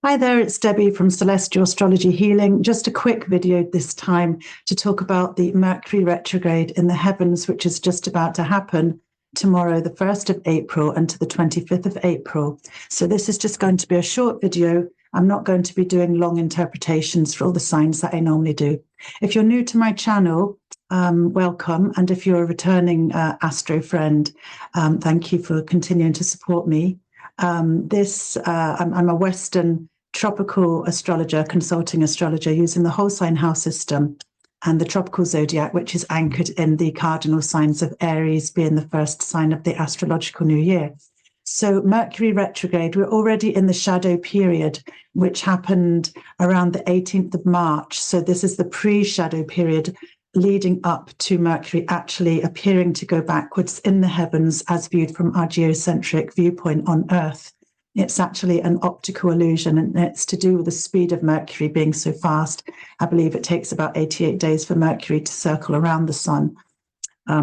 Hi there, it's Debbie from Celestial Astrology Healing. Just a quick video this time to talk about the Mercury retrograde in the heavens, which is just about to happen tomorrow, the 1st of April, and to the 25th of April. So this is just going to be a short video. I'm not going to be doing long interpretations for all the signs that I normally do. If you're new to my channel, welcome. And if you're a returning astro friend, thank you for continuing to support me. I'm a Western tropical astrologer, consulting astrologer, using the whole sign house system and the tropical zodiac, which is anchored in the cardinal signs of Aries, being the first sign of the astrological new year. So Mercury retrograde, we're already in the shadow period, which happened around the 18th of March. So this is the pre-shadow period leading up to Mercury actually appearing to go backwards in the heavens as viewed from our geocentric viewpoint on Earth. It's actually an optical illusion, and it's to do with the speed of Mercury being so fast. I believe it takes about 88 days for Mercury to circle around the sun.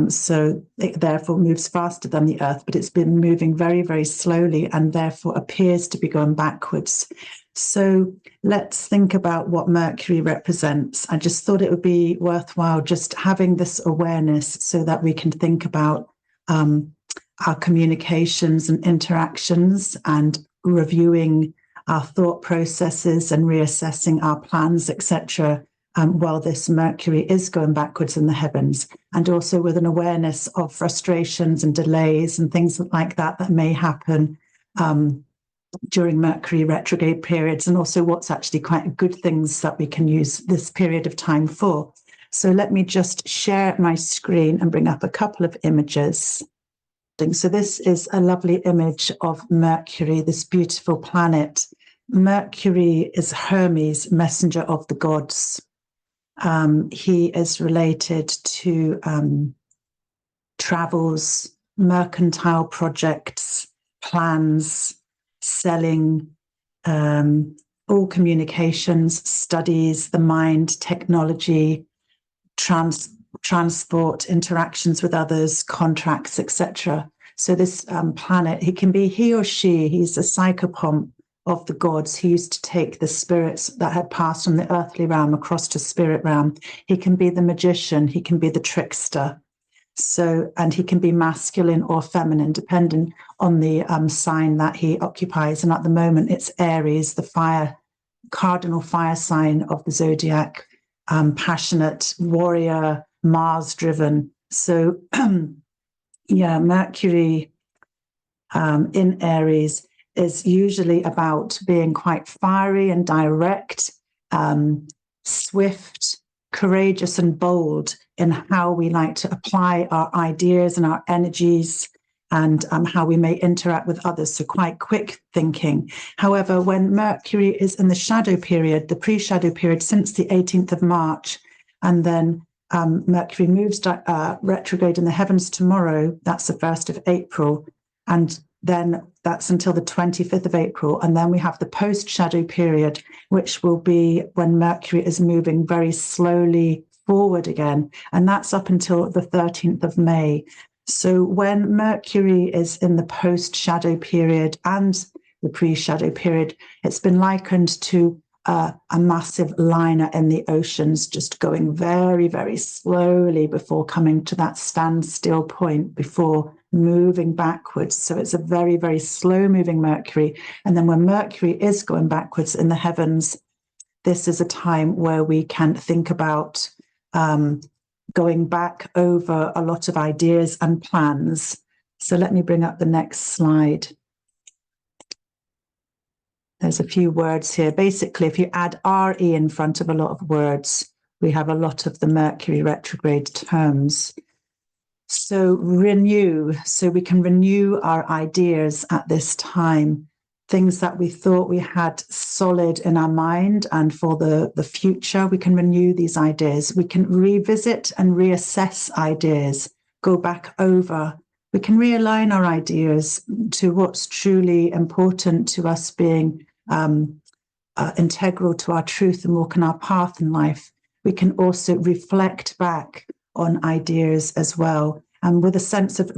So it therefore moves faster than the Earth, but it's been moving very, very slowly and therefore appears to be going backwards. So let's think about what Mercury represents. I just thought it would be worthwhile just having this awareness so that we can think about our communications and interactions and reviewing our thought processes and reassessing our plans, etc., while this Mercury is going backwards in the heavens, and also with an awareness of frustrations and delays and things like that that may happen during Mercury retrograde periods, and also what's actually quite good things that we can use this period of time for. So let me just share my screen and bring up a couple of images. So this is a lovely image of Mercury, this beautiful planet. Mercury is Hermes, messenger of the gods. He is related to travels, mercantile projects, plans, selling, all communications, studies, the mind, technology, transport, interactions with others, contracts, etc. So this planet, he or she, he's a psychopomp of the gods. He used to take the spirits that had passed from the earthly realm across to spirit realm. He can be the magician, he can be the trickster. So, and he can be masculine or feminine, depending on the sign that he occupies. And at the moment, it's Aries, the cardinal fire sign of the zodiac, passionate, warrior, Mars-driven. So, yeah, Mercury in Aries is usually about being quite fiery and direct, swift, courageous and bold in how we like to apply our ideas and our energies, and how we may interact with others, so quite quick thinking. However, when Mercury is in the shadow period, the pre-shadow period since the 18th of March, and then Mercury moves retrograde in the heavens tomorrow, that's the 1st of April, and then that's until the 25th of April, and then we have the post-shadow period, which will be when Mercury is moving very slowly forward again, and that's up until the 13th of May. So when Mercury is in the post-shadow period and the pre-shadow period, it's been likened to a massive liner in the oceans, just going very, very slowly before coming to that standstill point before moving backwards. So it's a very, very slow moving Mercury. And then when Mercury is going backwards in the heavens, this is a time where we can think about going back over a lot of ideas and plans. So let me bring up the next slide. There's a few words here. Basically, if you add RE in front of a lot of words, we have a lot of the Mercury retrograde terms. So renew, so we can renew our ideas at this time. Things that we thought we had solid in our mind and for the future, we can renew these ideas. We can revisit and reassess ideas, go back over. We can realign our ideas to what's truly important to us being integral to our truth and walking our path in life. We can also reflect back on ideas as well, and with a sense of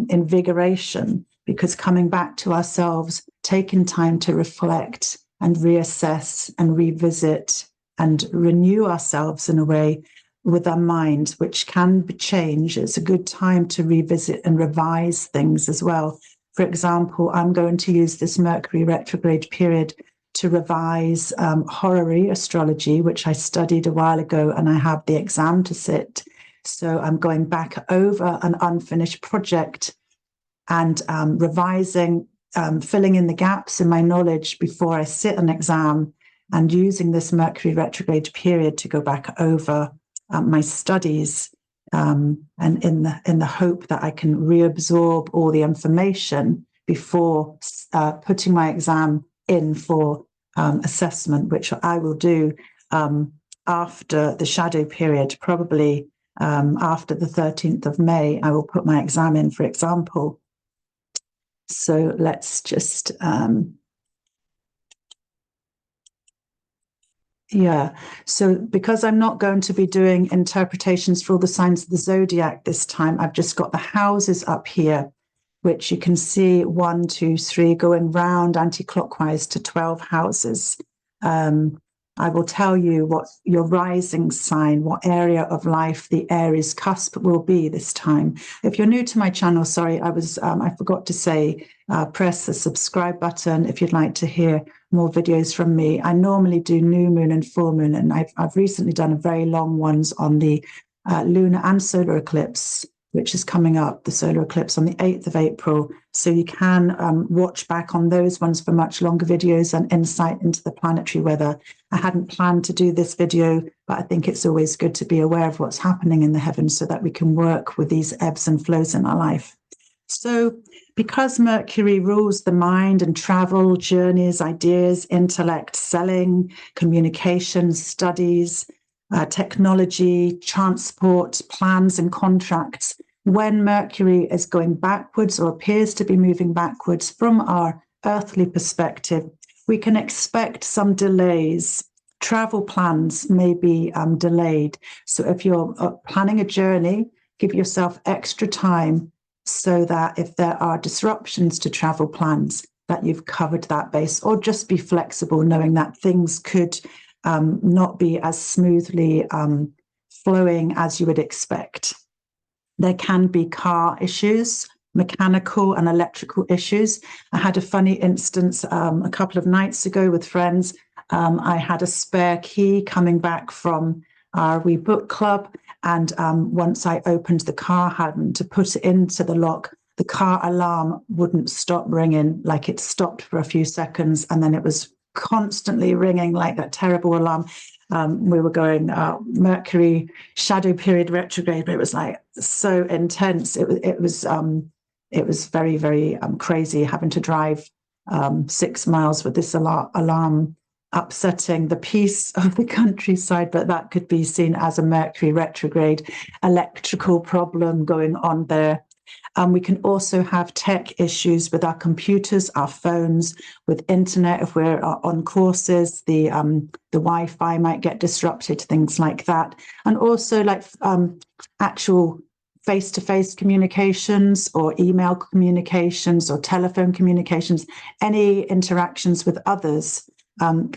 invigoration, because coming back to ourselves, taking time to reflect and reassess and revisit and renew ourselves in a way with our mind, which can change. It's a good time to revisit and revise things as well. For example, I'm going to use this Mercury retrograde period to revise horary astrology, which I studied a while ago, and I have the exam to sit. So I'm going back over an unfinished project and revising, filling in the gaps in my knowledge before I sit an exam, and using this Mercury retrograde period to go back over my studies, and in the hope that I can reabsorb all the information before putting my exam in for assessment, which I will do after the shadow period, probably after the 13th of May. I will put my exam in, for example. So let's just so because I'm not going to be doing interpretations for all the signs of the zodiac this time, I've just got the houses up here, which you can see 1, 2, 3 going round anti-clockwise to 12 houses. I will tell you what your rising sign, what area of life the Aries cusp will be this time. If you're new to my channel, sorry, I forgot to say, press the subscribe button if you'd like to hear more videos from me. I normally do new moon and full moon, and I've recently done very long ones on the lunar and solar eclipse, which is coming up, the solar eclipse on the 8th of April. So you can watch back on those ones for much longer videos and insight into the planetary weather. I hadn't planned to do this video, but I think it's always good to be aware of what's happening in the heavens so that we can work with these ebbs and flows in our life. So because Mercury rules the mind and travel, journeys, ideas, intellect, selling, communication, studies, technology, transport, plans and contracts, when Mercury is going backwards or appears to be moving backwards from our earthly perspective, we can expect some delays. Travel plans may be delayed. So if you're planning a journey, give yourself extra time so that if there are disruptions to travel plans, that you've covered that base, or just be flexible, knowing that things could not be as smoothly flowing as you would expect. There can be car issues, mechanical and electrical issues. I had a funny instance a couple of nights ago with friends. I had a spare key coming back from our wee book club, and once I opened the car, having to put it into the lock, the car alarm wouldn't stop ringing. Like, it stopped for a few seconds and then it was constantly ringing like that terrible alarm. We were going Mercury shadow period retrograde, but it was like so intense. It was very, very crazy having to drive 6 miles with this alarm, upsetting the peace of the countryside. But that could be seen as a Mercury retrograde electrical problem going on there. We can also have tech issues with our computers, our phones, with internet. If we're on courses, the Wi-Fi might get disrupted, things like that. And also like actual face-to-face communications or email communications or telephone communications, any interactions with others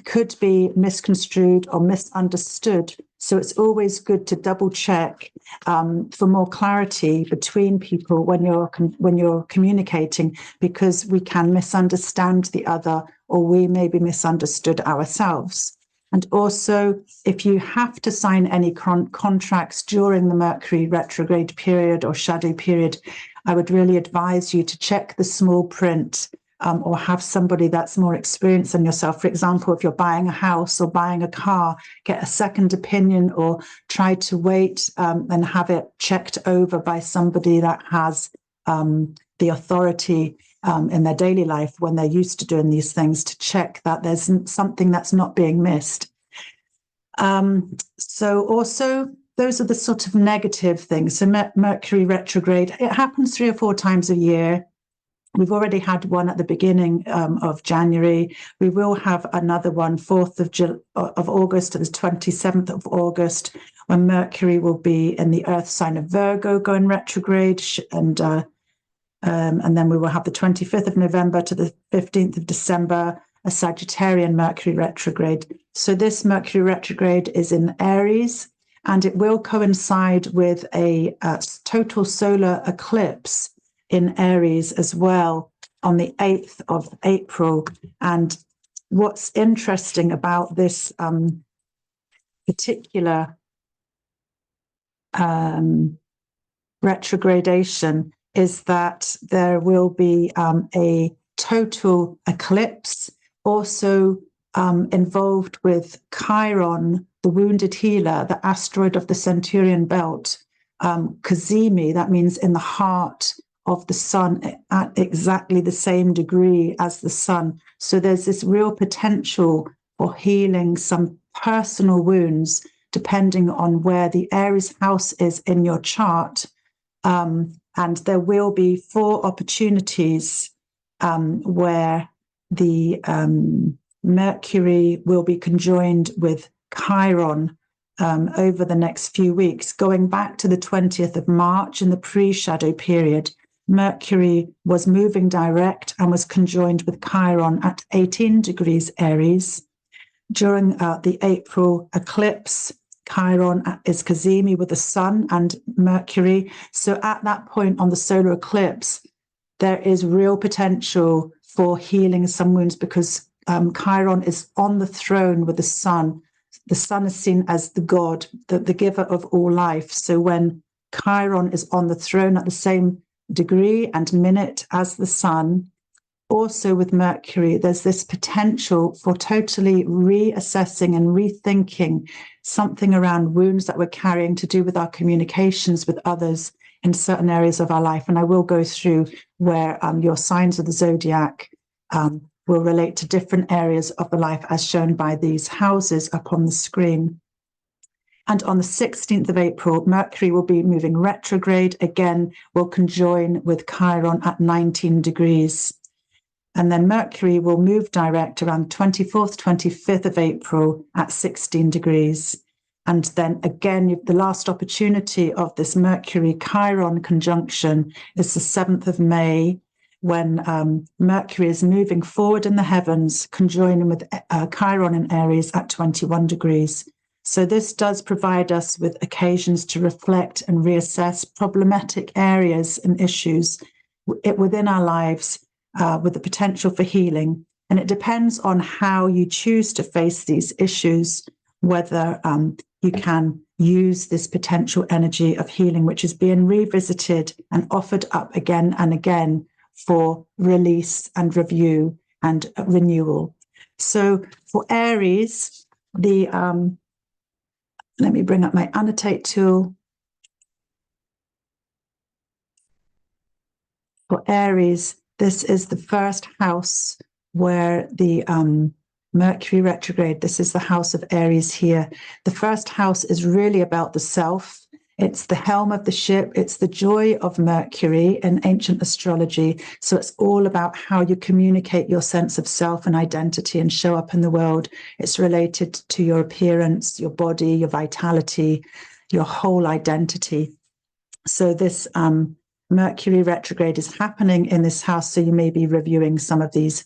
could be misconstrued or misunderstood. So it's always good to double check for more clarity between people when you're communicating, because we can misunderstand the other, or we may be misunderstood ourselves. And also, if you have to sign any contracts during the Mercury retrograde period or shadow period, I would really advise you to check the small print. Or have somebody that's more experienced than yourself. For example, if you're buying a house or buying a car, get a second opinion, or try to wait and have it checked over by somebody that has the authority in their daily life when they're used to doing these things, to check that there's something that's not being missed. So also, those are the sort of negative things. So Mercury retrograde, it happens 3 or 4 times a year. We've already had one at the beginning of January. We will have another one 4th of August to the 27th of August, when Mercury will be in the Earth sign of Virgo going retrograde. And then we will have the 25th of November to the 15th of December, a Sagittarian Mercury retrograde. So this Mercury retrograde is in Aries, and it will coincide with a total solar eclipse in Aries as well on the 8th of April. And what's interesting about this particular retrogradation is that there will be a total eclipse, also involved with Chiron, the wounded healer, the asteroid of the Centurion belt, Cazimi, that means in the heart of the sun, at exactly the same degree as the sun. So there's this real potential for healing some personal wounds, depending on where the Aries house is in your chart. And there will be 4 opportunities where the Mercury will be conjoined with Chiron over the next few weeks. Going back to the 20th of March in the pre-shadow period, Mercury was moving direct and was conjoined with Chiron at 18 degrees Aries. During the April eclipse, Chiron is Cazimi with the sun and Mercury. So at that point on the solar eclipse, there is real potential for healing some wounds because Chiron is on the throne with the sun. The sun is seen as the god, the giver of all life. So when Chiron is on the throne at the same degree and minute as the sun, also with Mercury, there's this potential for totally reassessing and rethinking something around wounds that we're carrying to do with our communications with others in certain areas of our life. And I will go through where your signs of the zodiac will relate to different areas of the life as shown by these houses up on the screen. And on the 16th of April, Mercury will be moving retrograde. Again, will conjoin with Chiron at 19 degrees. And then Mercury will move direct around 24th, 25th of April at 16 degrees. And then again, the last opportunity of this Mercury-Chiron conjunction is the 7th of May, when Mercury is moving forward in the heavens, conjoining with Chiron in Aries at 21 degrees. So this does provide us with occasions to reflect and reassess problematic areas and issues within our lives, with the potential for healing. And it depends on how you choose to face these issues, whether you can use this potential energy of healing, which is being revisited and offered up again and again for release and review and renewal. So for Aries, let me bring up my annotate tool. For Aries, this is the first house where the Mercury retrograde, this is the house of Aries here. The first house is really about the self. It's the helm of the ship. It's the joy of Mercury in ancient astrology. So it's all about how you communicate your sense of self and identity and show up in the world. It's related to your appearance, your body, your vitality, your whole identity. So this Mercury retrograde is happening in this house, so you may be reviewing some of these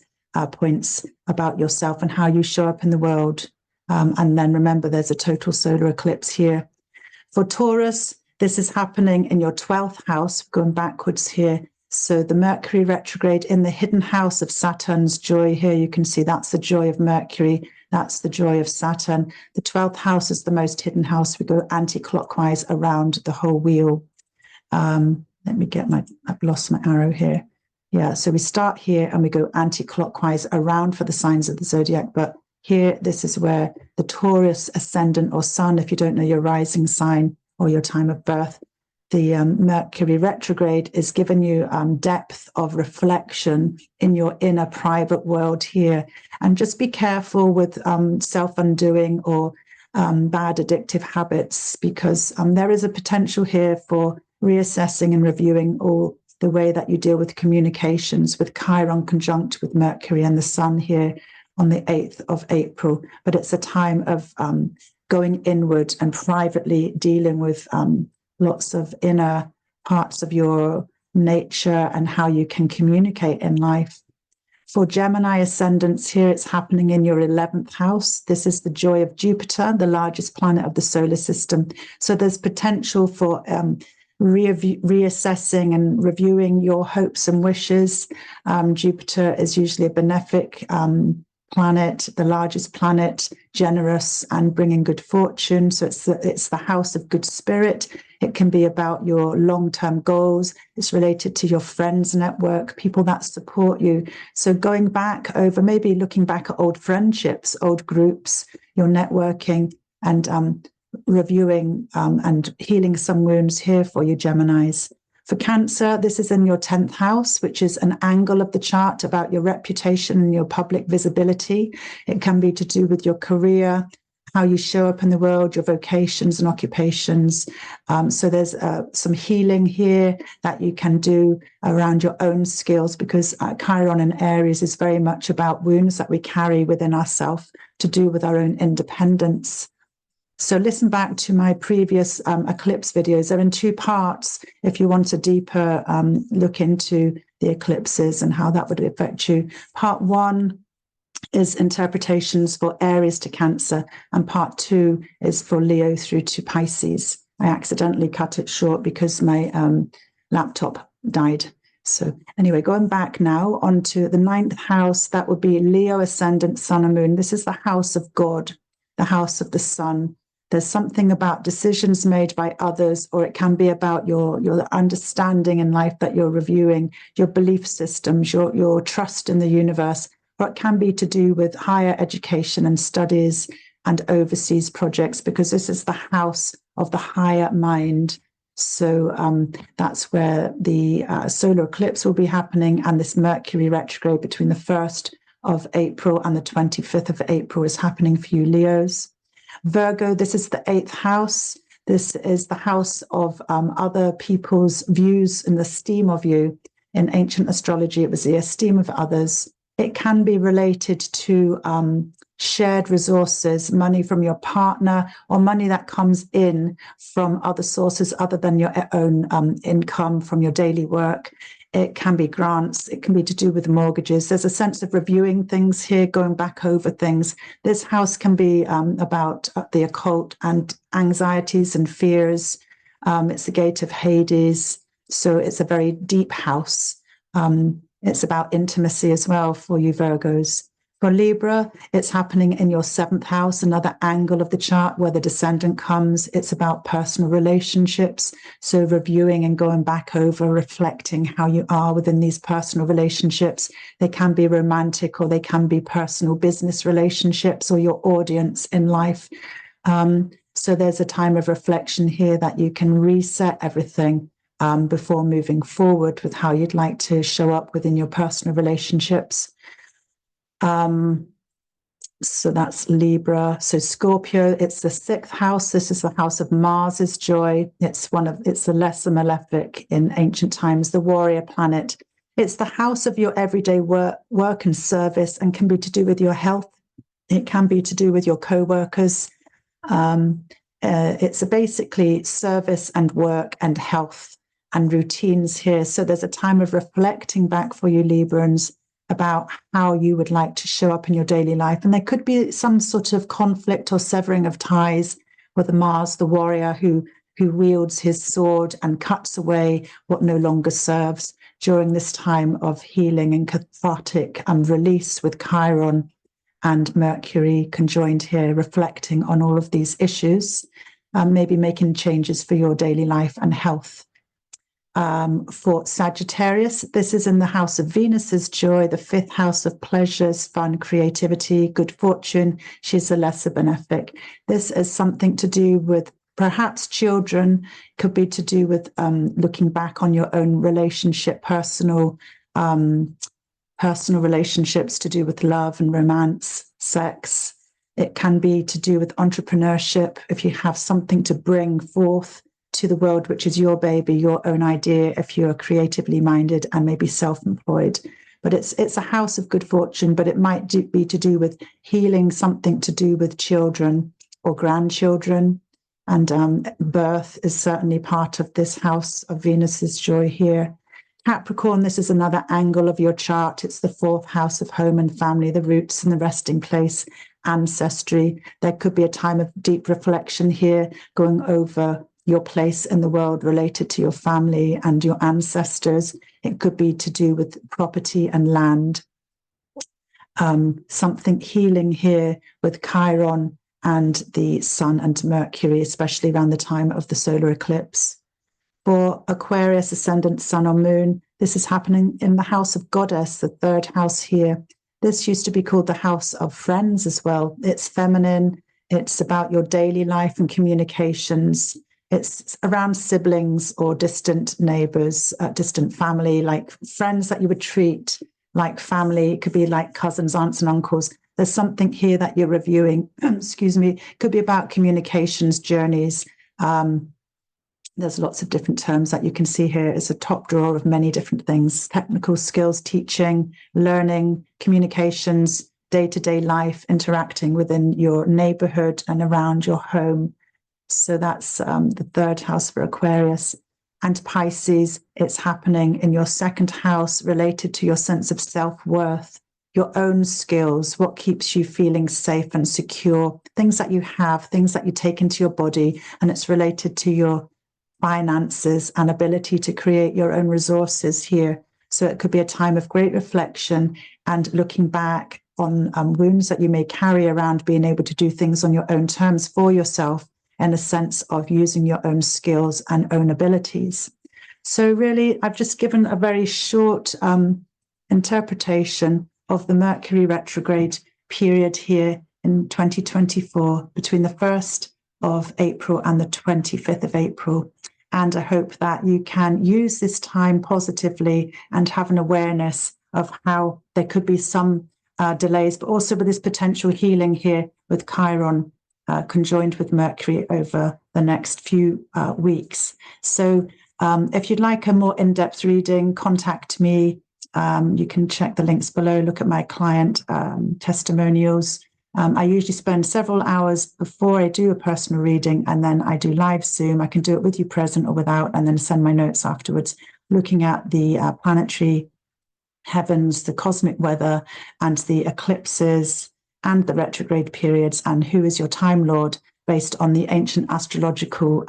points about yourself and how you show up in the world. And then remember, there's a total solar eclipse here. For Taurus, this is happening in your 12th house, going backwards here. So the Mercury retrograde in the hidden house of Saturn's joy here, you can see that's the joy of Mercury. That's the joy of Saturn. The 12th house is the most hidden house. We go anti-clockwise around the whole wheel. Let me get I've lost my arrow here. Yeah, so we start here and we go anti-clockwise around for the signs of the zodiac. But here, this is where the Taurus ascendant or sun, if you don't know your rising sign or your time of birth, the Mercury retrograde is giving you depth of reflection in your inner private world here. And just be careful with self-undoing or bad addictive habits, because there is a potential here for reassessing and reviewing all the way that you deal with communications, with Chiron conjunct with Mercury and the sun here on the 8th of April. But it's a time of going inward and privately dealing with lots of inner parts of your nature and how you can communicate in life. For Gemini ascendants here, it's happening in your 11th house. This is the joy of Jupiter, the largest planet of the solar system. So there's potential for reassessing and reviewing your hopes and wishes. Jupiter is usually a benefic planet, the largest planet, generous and bringing good fortune. So it's the house of good spirit. It can be about your long-term goals. It's related to your friends network, people that support you. So going back over, maybe looking back at old friendships, old groups, your networking, and reviewing and healing some wounds here for you, Geminis. For Cancer, this is in your 10th house, which is an angle of the chart about your reputation and your public visibility. It can be to do with your career, how you show up in the world, your vocations and occupations. So there's some healing here that you can do around your own skills, because Chiron in Aries is very much about wounds that we carry within ourselves to do with our own independence. So listen back to my previous eclipse videos. They're in two parts if you want a deeper look into the eclipses and how that would affect you. Part 1 is interpretations for Aries to Cancer, and part 2 is for Leo through to Pisces. I accidentally cut it short because my laptop died. So anyway, going back now onto the 9th house, that would be Leo ascendant, sun and moon. This is the house of God, the house of the sun. There's something about decisions made by others, or it can be about your understanding in life that you're reviewing, your belief systems, your trust in the universe, or it can be to do with higher education and studies and overseas projects, because this is the house of the higher mind. So that's where the solar eclipse will be happening, and this Mercury retrograde between the 1st of April and the 25th of April is happening for you, Leos. Virgo, this is the 8th house. This is the house of other people's views and the esteem of you. In ancient astrology, it was the esteem of others. It can be related to shared resources, money from your partner, or money that comes in from other sources other than your own income from your daily work. It can be grants. It can be to do with mortgages. There's a sense of reviewing things here, going back over things. This house can be about the occult and anxieties and fears. It's the gate of Hades. So it's a very deep house. It's about intimacy as well for you, Virgos. For Libra, it's happening in your 7th house, another angle of the chart where the descendant comes. It's about personal relationships. So reviewing and going back over, reflecting how you are within these personal relationships. They can be romantic, or they can be personal business relationships, or your audience in life. So there's a time of reflection here that you can reset everything before moving forward with how you'd like to show up within your personal relationships. So that's Libra. So Scorpio, it's the 6th house. This is the house of Mars's joy. It's the lesser malefic in ancient times, the warrior planet. It's the house of your everyday work and service, and can be to do with your health. It can be to do with your co-workers. It's basically service and work and health and routines here. So there's a time of reflecting back for you, Librans, about how you would like to show up in your daily life. And there could be some sort of conflict or severing of ties with the Mars, the warrior who wields his sword and cuts away what no longer serves during this time of healing and cathartic release, with Chiron and Mercury conjoined here, reflecting on all of these issues, maybe making changes for your daily life and health. For Sagittarius, this is in the house of Venus's joy, the 5th house of pleasures, fun, creativity, good fortune. She's a lesser benefic. This is something to do with perhaps children, could be to do with looking back on your own relationship, personal relationships to do with love and romance, sex. It can be to do with entrepreneurship, if you have something to bring forth to the world, which is your baby, your own idea, if you're creatively minded and maybe self-employed. But it's a house of good fortune, but it might be to do with healing, something to do with children or grandchildren. And birth is certainly part of this house of Venus's joy here. Capricorn, this is another angle of your chart. It's the 4th house of home and family, the roots and the resting place, ancestry. There could be a time of deep reflection here, going over your place in the world related to your family and your ancestors. It could be to do with property and land. Something healing here with Chiron and the Sun and Mercury, especially around the time of the solar eclipse. For Aquarius, ascendant, Sun or Moon, this is happening in the house of Goddess, the 3rd house here. This used to be called the house of friends as well. It's feminine. It's about your daily life and communications. It's around siblings or distant neighbors, distant family, like friends that you would treat like family. It could be like cousins, aunts and uncles. There's something here that you're reviewing. Excuse me. It could be about communications journeys. There's lots of different terms that you can see here. It's a top drawer of many different things: technical skills, teaching, learning, communications, day-to-day life, interacting within your neighborhood and around your home. So that's the 3rd house for Aquarius. And Pisces, it's happening in your 2nd house, related to your sense of self-worth, your own skills, what keeps you feeling safe and secure, things that you have, things that you take into your body, and it's related to your finances and ability to create your own resources here. So it could be a time of great reflection and looking back on wounds that you may carry around, being able to do things on your own terms for yourself, in a sense of using your own skills and own abilities. So really, I've just given a very short interpretation of the Mercury retrograde period here in 2024, between the 1st of April and the 25th of April. And I hope that you can use this time positively and have an awareness of how there could be some delays, but also with this potential healing here with Chiron conjoined with Mercury over the next few weeks. So if you'd like a more in-depth reading, contact me. You can check the links below, look at my client testimonials. I usually spend several hours before I do a personal reading, and then I do live Zoom. I can do it with you present or without, and then send my notes afterwards, looking at the planetary heavens, the cosmic weather, and the eclipses, and the retrograde periods, and who is your Time Lord, based on the ancient astrological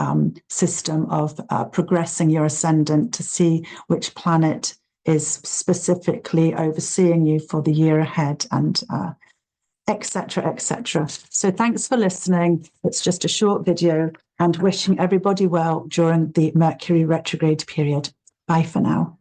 system of progressing your ascendant to see which planet is specifically overseeing you for the year ahead, and etc., etc. So thanks for listening. It's just a short video, and wishing everybody well during the Mercury retrograde period. Bye for now.